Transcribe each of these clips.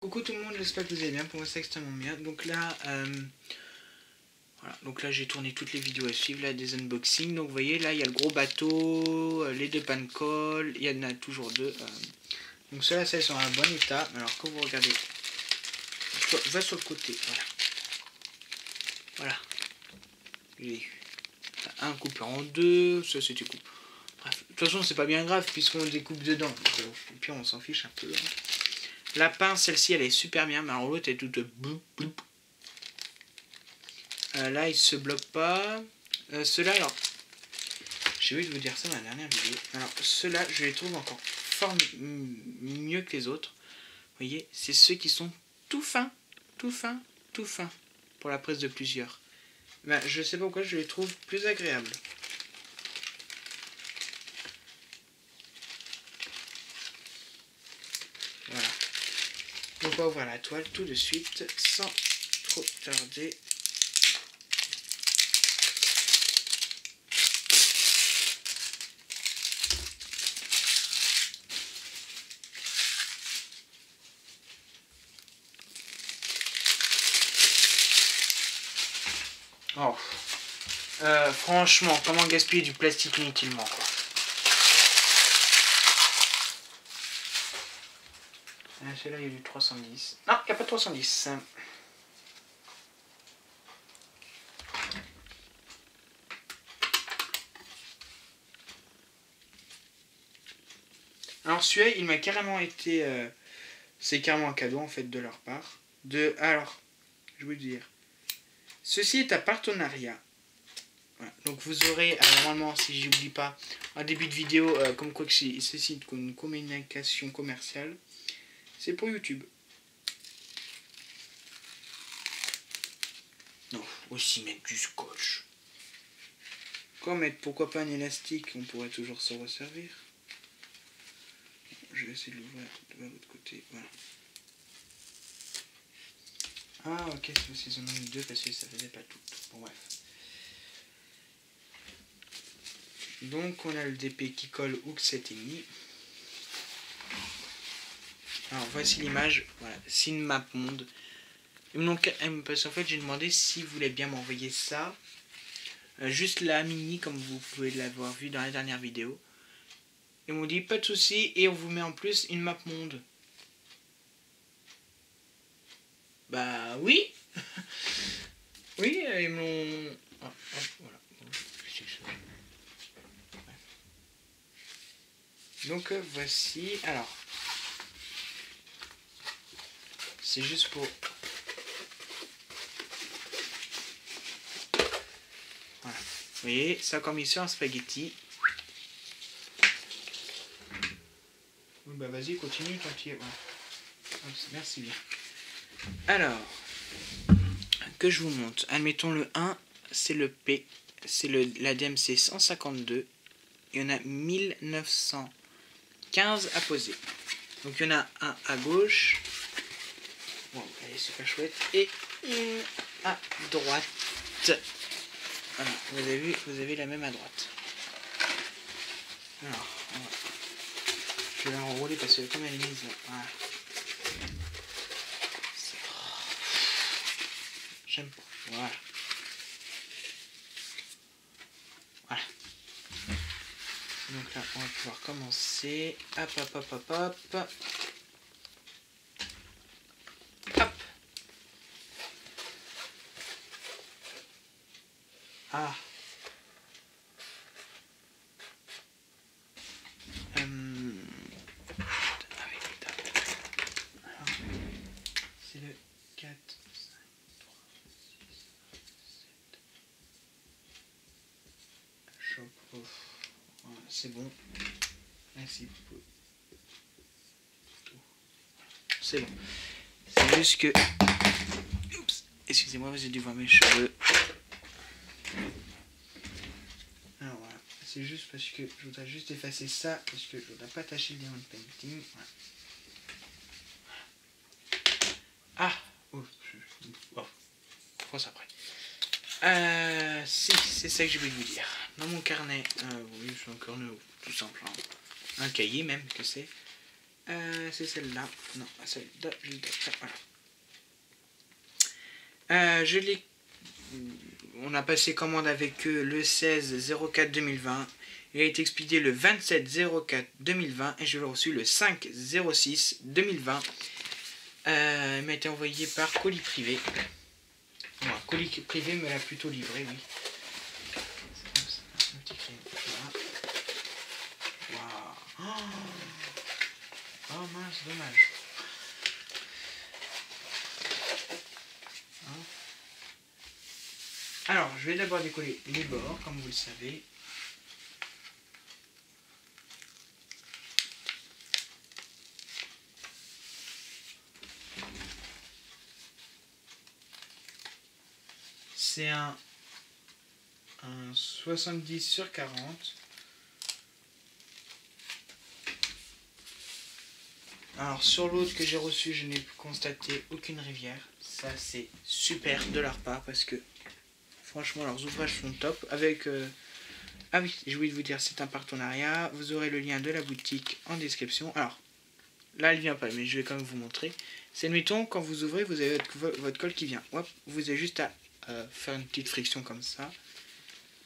Coucou tout le monde, j'espère que vous allez bien. Pour moi c'est extrêmement bien. Donc là, voilà. Donc là j'ai tourné toutes les vidéos à suivre là des unboxings. Donc vous voyez là il y a le gros bateau, les deux pancol, il y en a toujours deux. Donc ceux-là, celles sont en bon état. Alors quand vous regardez, va sur le côté, voilà. Voilà. J'ai un coupé en deux, ça c'était coupé. Bref, de toute façon c'est pas bien grave puisqu'on découpe dedans. Donc, et puis on s'en fiche un peu. Hein. La pince, celle-ci, elle est super bien, mais alors l'autre est toute bloup, bloup. Là, il se bloque pas. Ceux-là, alors, j'ai oublié de vous dire ça dans la dernière vidéo. Alors, ceux-là, je les trouve encore fort mieux que les autres. Vous voyez, c'est ceux qui sont tout fins, tout fins, tout fins, pour la prise de plusieurs. Ben, je sais pas pourquoi, je les trouve plus agréables. Voilà. Donc on va ouvrir la toile tout de suite, sans trop tarder. Oh. Franchement, comment gaspiller du plastique inutilement, quoi. Celui-là, il y a du 310. Non, il n'y a pas de 310. Alors celui-là, il m'a carrément été... c'est carrément un cadeau, en fait, de leur part. Alors, je vais vous dire. Ceci est un partenariat. Voilà. Donc vous aurez, normalement, si j'oublie pas, un début de vidéo, comme quoi que ceci est une communication commerciale. C'est pour YouTube. Non, aussi mettre du scotch. Quoi mettre, pourquoi pas un élastique, on pourrait toujours s'en resservir. Je vais essayer de l'ouvrir de l'autre côté, voilà. Ah ok, c'est ils en ont mis deux parce que ça faisait pas tout. Bon bref. Donc on a le DP qui colle hook 7,5. Alors voici l'image, voilà, c'est une map monde. Donc, parce qu'en fait j'ai demandé si vous voulez bien m'envoyer ça. Juste la mini comme vous pouvez l'avoir vu dans la dernière vidéo. Ils m'ont dit pas de souci et on vous met en plus une map monde. Bah oui. Oui, ils m'ont... Ah, voilà. Donc voici, alors, c'est juste pour... Voilà. Vous voyez, ça comme ici en spaghetti. Bah vas-y, continue tant qu'il... Voilà. Merci bien. Alors, que je vous montre. Admettons le 1, c'est le P. C'est la DMC 152. Il y en a 1915 à poser. Donc il y en a un à gauche. Bon, elle est super chouette. Et une à droite. Voilà, vous avez vu, vous avez la même à droite. Alors, voilà. Je vais l'enrouler parce que comme elle est mise là. Voilà. J'aime pas. Voilà. Voilà. Donc là, on va pouvoir commencer. Hop, hop, hop, hop, hop. Hop. Ah. C'est le 4, 5, 3, 6, 7. Chope off. Voilà, c'est bon. Merci beaucoup. C'est bon. C'est juste que... Oups. Excusez-moi, vous avez dû voir mes cheveux. Alors voilà. C'est juste parce que je voudrais juste effacer ça. Parce que je voudrais pas tâcher le diamond painting. Voilà. Ah. Oh. Je pense après. Si, c'est ça que j'ai voulu vous dire. Dans mon carnet, oui, c'est un carnet tout simple. Hein. Un cahier même, que c'est. C'est celle-là. Non, celle-là, voilà. On a passé commande avec eux le 16-04-2020. Il a été expédié le 27-04-2020 et je l'ai reçu le 5-06-2020. Il m'a été envoyé par colis privé. Bon, colis privé me l'a plutôt livré, oui. Wow. Oh mince, dommage. Alors, je vais d'abord décoller les bords, comme vous le savez. C'est un 70/40. Alors sur l'autre que j'ai reçu, je n'ai constaté aucune rivière. Ça c'est super de leur part parce que franchement leurs ouvrages sont top. Avec ah oui, j'ai oublié de vous dire, c'est un partenariat. Vous aurez le lien de la boutique en description. Alors là elle vient pas, mais je vais quand même vous montrer. C'est admettons quand vous ouvrez, vous avez votre colle qui vient. Hop, vous avez juste à faire une petite friction comme ça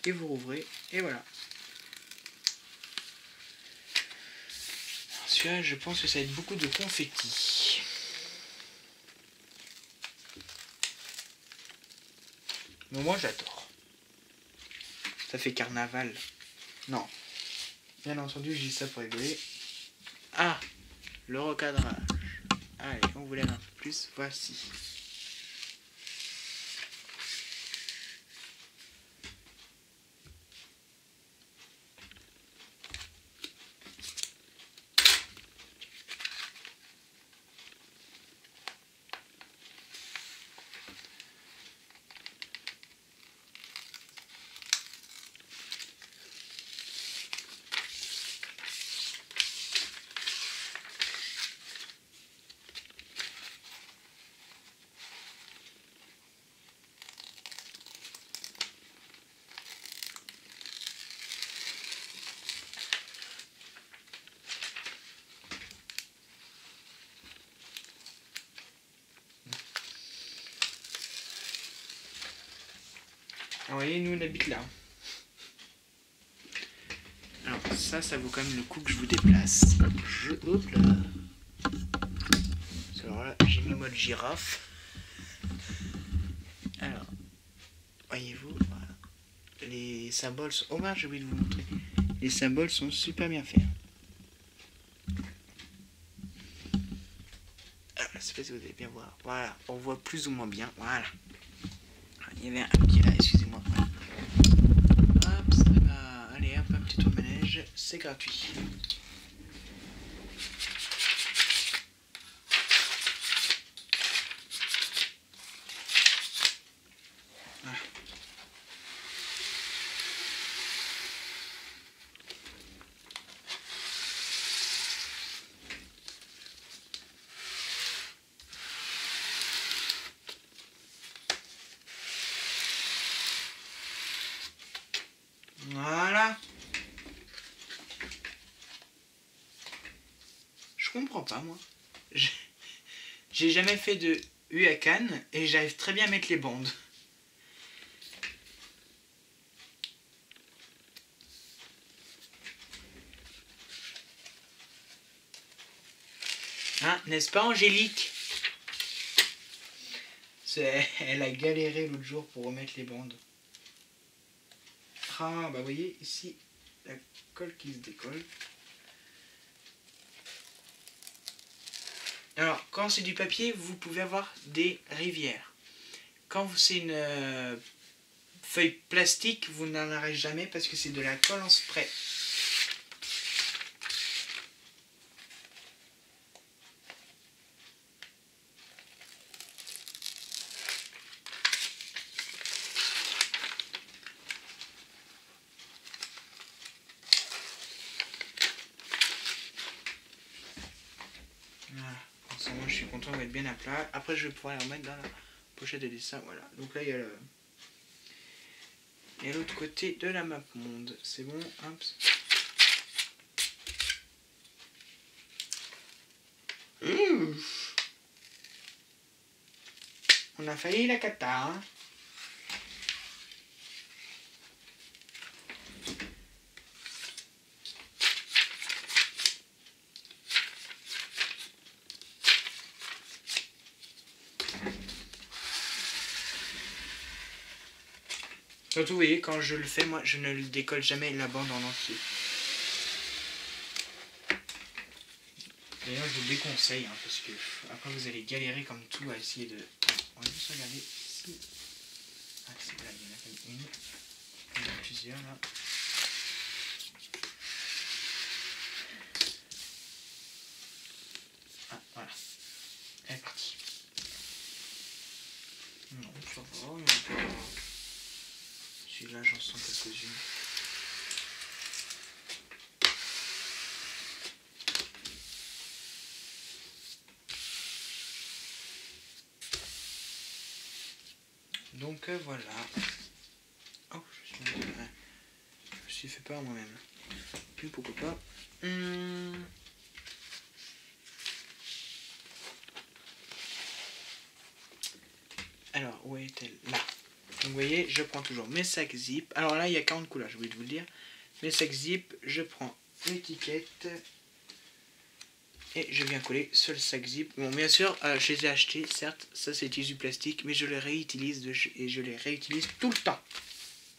et vous rouvrez et voilà. Celui-là, je pense que ça va être beaucoup de confetti. Mais moi, j'adore. Ça fait carnaval. Non. Bien entendu, je dis ça pour rigoler. Ah, le recadrage. Allez, on voulait un peu plus. Voici. Vous voyez, nous on habite là. Alors ça vaut quand même le coup que je vous déplace. Hop là. Alors là, j'ai mis mode girafe. Alors, voyez-vous, voilà. Les symboles sont... Oh mince, j'ai oublié de vous montrer. Les symboles sont super bien faits. Alors, je ne sais pas si vous allez bien voir. Voilà, on voit plus ou moins bien. Voilà. Il y avait un petit là, excusez-moi. Hop, ça va. Allez, hop, un petit tour de manège. C'est gratuit. Voilà. Je comprends pas, moi. J'ai jamais fait de U à Cannes et j'arrive très bien à mettre les bandes. Hein, n'est-ce pas, Angélique? Elle a galéré l'autre jour pour remettre les bandes. Ah, bah vous voyez, ici, la colle qui se décolle. Alors, quand c'est du papier, vous pouvez avoir des rivières. Quand c'est une feuille plastique, vous n'en aurez jamais parce que c'est de la colle en spray. Voilà. Moi, je suis content d'être bien à plat. Après, je vais pouvoir les remettre dans la pochette de dessin. Voilà. Donc là, il y a le... Et l'autre côté de la map monde. C'est bon. Hop. On a failli la cata, hein. Surtout, vous voyez, quand je le fais, moi, je ne le décolle jamais la bande en entier. D'ailleurs, je vous déconseille, hein, parce que après, vous allez galérer comme tout à essayer de... On va juste regarder si... Ah, c'est là, il y en a comme une. Il y en a plusieurs, là. Ah, voilà. Elle est partie. Non, ça va, il y en a pas... Celui-là, j'en sens quelques-unes. Donc voilà. Oh, je me suis fait peur moi-même. Puis pourquoi pas. Alors, où est-elle? Là. Donc vous voyez, je prends toujours mes sacs zip. Alors là, il y a 40 couleurs, j'ai oublié de vous le dire. Mes sacs zip, je prends l'étiquette. Et je viens coller sur le sac zip. Bon, bien sûr, je les ai achetés, certes, ça c'est tissu plastique, mais je les réutilise et je les réutilise tout le temps.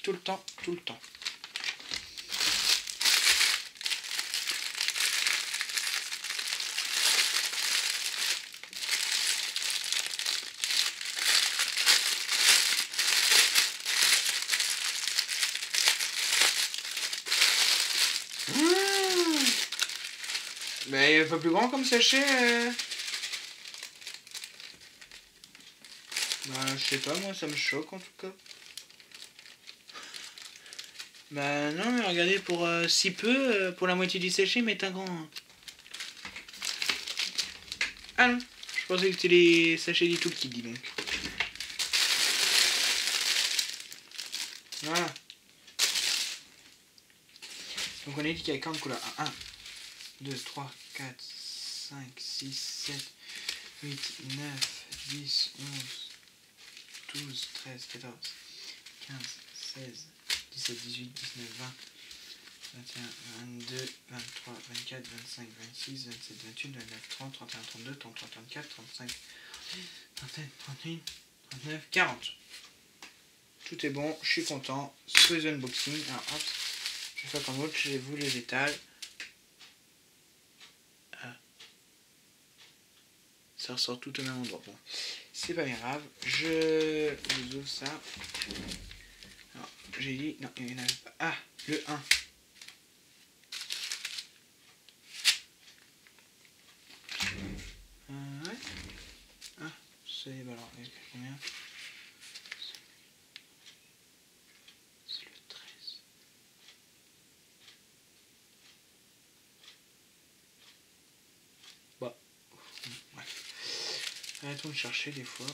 Tout le temps, tout le temps. Mais il est pas plus grand comme sachet. Bah, je sais pas, moi ça me choque en tout cas. Bah non, mais regardez, pour si peu, pour la moitié du sachet, mais un grand. Ah non, je pensais que c'était les sachets du tout petits, dis donc. Voilà. Donc on a dit qu'il y a 40 couleurs. 1, 2, 3, 4, 5, 6, 7, 8, 9, 10, 11, 12, 13, 14, 15, 16, 17, 18, 19, 20, 21, 22, 23, 24, 25, 26, 27, 28, 29, 30, 31, 32, 33, 34, 35, 37, 38, 39, 40. Tout est bon, je suis content. Sous unboxing. Alors hop, je vais faire comme l'autre, je vous les étale. Ça ressort tout au même endroit. Bon, c'est pas grave. Je vous ouvre ça. Alors, j'ai dit, non, il n'y en avait pas. Ah, le 1. Ouais. Ah, c'est, bah alors, il y a combien? C'est le 13. Bah, ouais. Arrêtons de chercher des fois.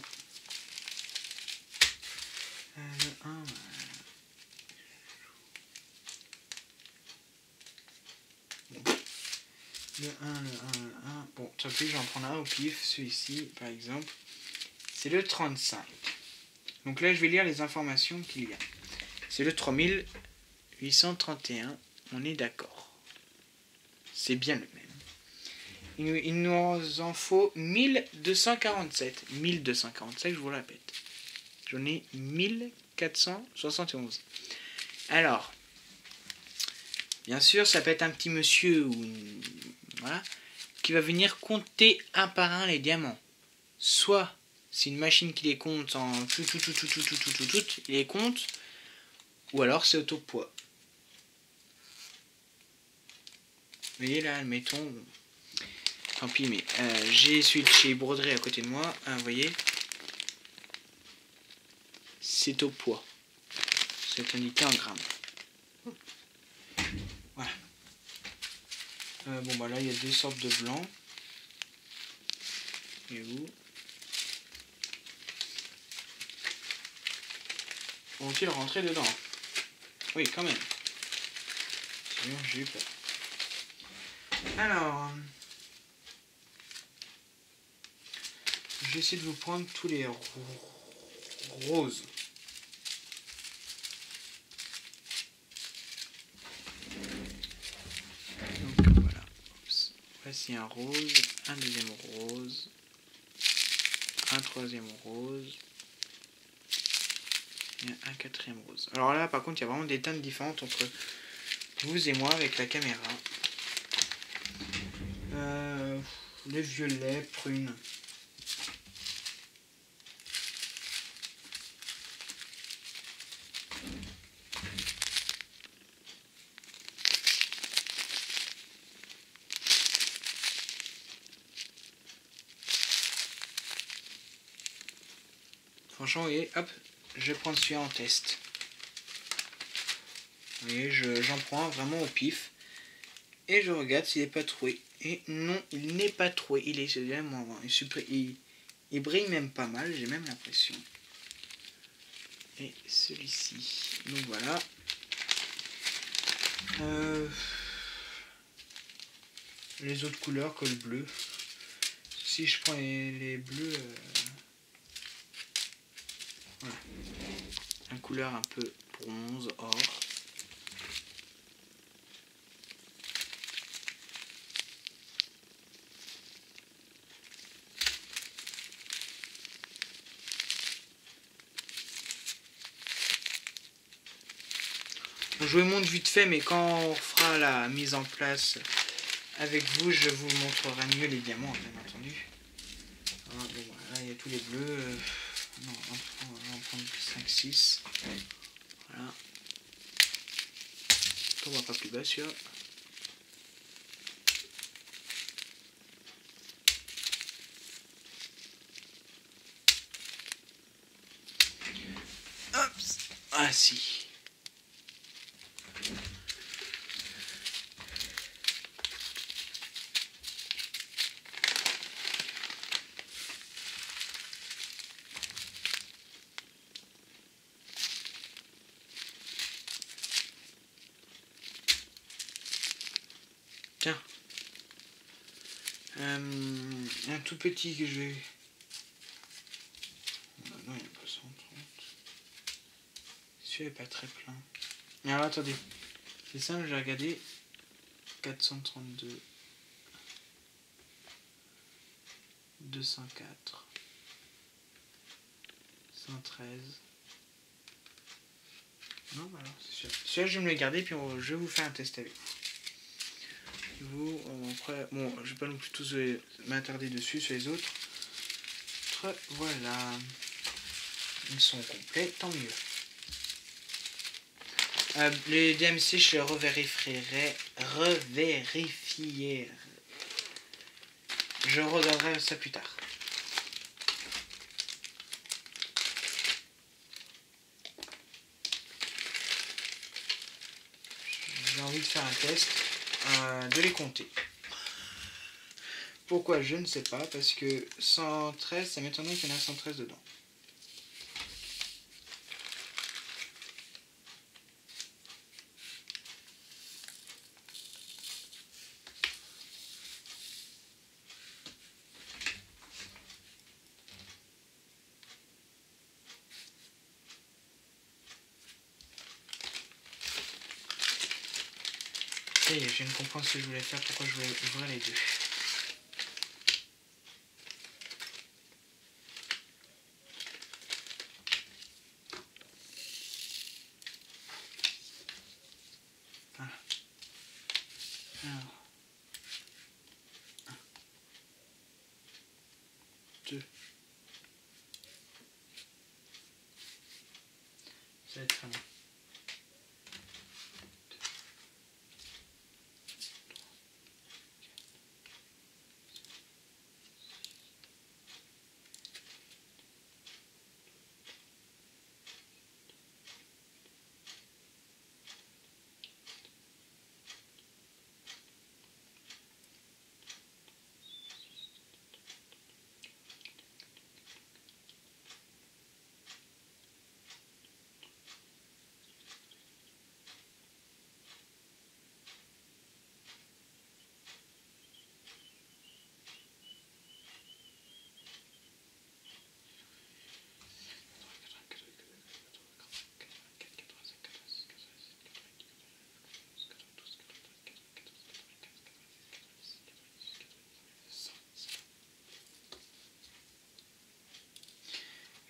Le 1, bon. Le 1, le 1, le 1. Bon, tant pis, j'en prends un au pif. Celui-ci, par exemple, c'est le 35. Donc là, je vais lire les informations qu'il y a. C'est le 3831. On est d'accord. C'est bien le même. Il nous en faut 1247. 1247, je vous le répète. J'en ai 1471. Alors, bien sûr, ça peut être un petit monsieur ou une, voilà, qui va venir compter un par un les diamants. Soit c'est une machine qui les compte en tout, il les compte, ou alors c'est auto-poids. Vous voyez là, admettons, tant pis, mais j'ai celui de chez Broderie à côté de moi, vous voyez, c'est au poids, c'est indiqué en grammes. Voilà. Bon bah là il y a deux sortes de blancs. Et vous vont-ils rentrer dedans? Oui, quand même. Sinon j'ai eu peur. Alors, vais essayer de vous prendre tous les roses. Donc voilà. Oups. Voici un rose, un deuxième rose, un troisième rose et un quatrième rose. Alors là par contre il y a vraiment des teintes différentes entre vous et moi avec la caméra. Les violets, prunes. Franchement, vous voyez, hop, je vais prendre celui-là en test. Vous voyez, j'en prends vraiment au pif. Et je regarde s'il n'est pas troué. Et non, il n'est pas troué. Il est vraiment... Il brille même pas mal, j'ai même l'impression. Et celui-ci. Donc voilà. Les autres couleurs que le bleu. Si je prends les bleus... voilà. Un couleur un peu bronze, or. Je vous montre vite fait, mais quand on fera la mise en place avec vous, je vous montrerai mieux les diamants, bien entendu. Alors, bon, là, il y a tous les bleus. Non, on va en prendre 5, 6. Voilà. On va pas plus bas, sûr. Hop. Ah si. Tiens. Un tout petit que je vais... Non, il n'y a pas 130. Celui-là n'est pas très plein. Alors attendez. C'est simple, j'ai regardé. 432. 204. 113. Non, alors c'est sûr. Celui-là, je vais me le garder, puis je vais vous faire un test avec vous. Après, bon, je vais pas non plus tous m'attarder dessus sur les autres. Voilà. Ils sont complets, tant mieux. Les DMC, je revérifierai. Je regarderai ça plus tard. J'ai envie de faire un test, de les compter. Pourquoi? Je ne sais pas, parce que 113, ça m'étonnerait qu'il y en a 113 dedans. Ça y est, je viens de comprendre ce que je voulais faire, pourquoi je voulais ouvrir les deux. Voilà. Alors. 1, 2. Ça va être très bien.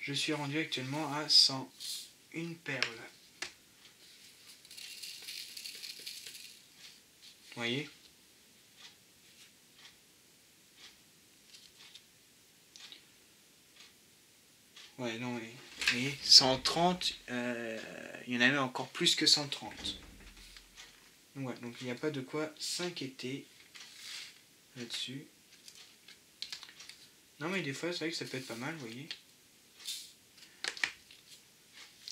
Je suis rendu actuellement à 101 perles. Vous voyez? Ouais, non, mais... Vous voyez, 130, il y en a même encore plus que 130. Ouais, donc il n'y a pas de quoi s'inquiéter là-dessus. Non, mais des fois, c'est vrai que ça peut être pas mal, vous voyez.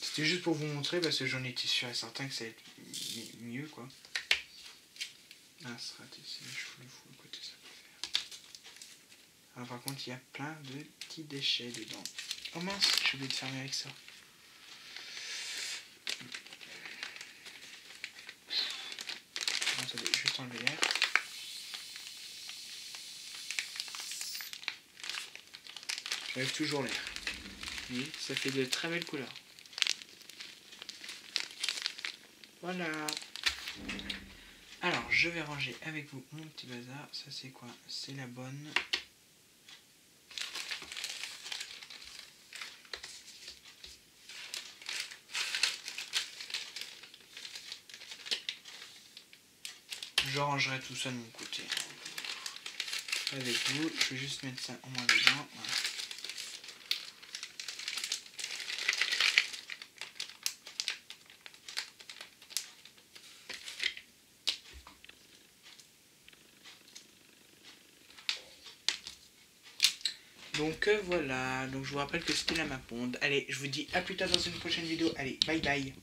C'était juste pour vous montrer, parce que j'en étais sûr et certain que ça allait être mieux, quoi. Ah, ce raté, je vous le fous, écoutez, ça peut faire. Alors, par contre, il y a plein de petits déchets dedans. Oh mince, j'ai oublié de fermer avec ça. Attendez, juste enlever l'air. J'enlève toujours l'air. Vous voyez, ça fait de très belles couleurs. Voilà. Alors, je vais ranger avec vous mon petit bazar. Ça, c'est quoi? C'est la bonne. Je rangerai tout ça de mon côté. Avec vous, je vais juste mettre ça en moins dedans. Voilà. Donc voilà, donc je vous rappelle que c'était la map monde. Allez, je vous dis à plus tard dans une prochaine vidéo. Allez, bye bye.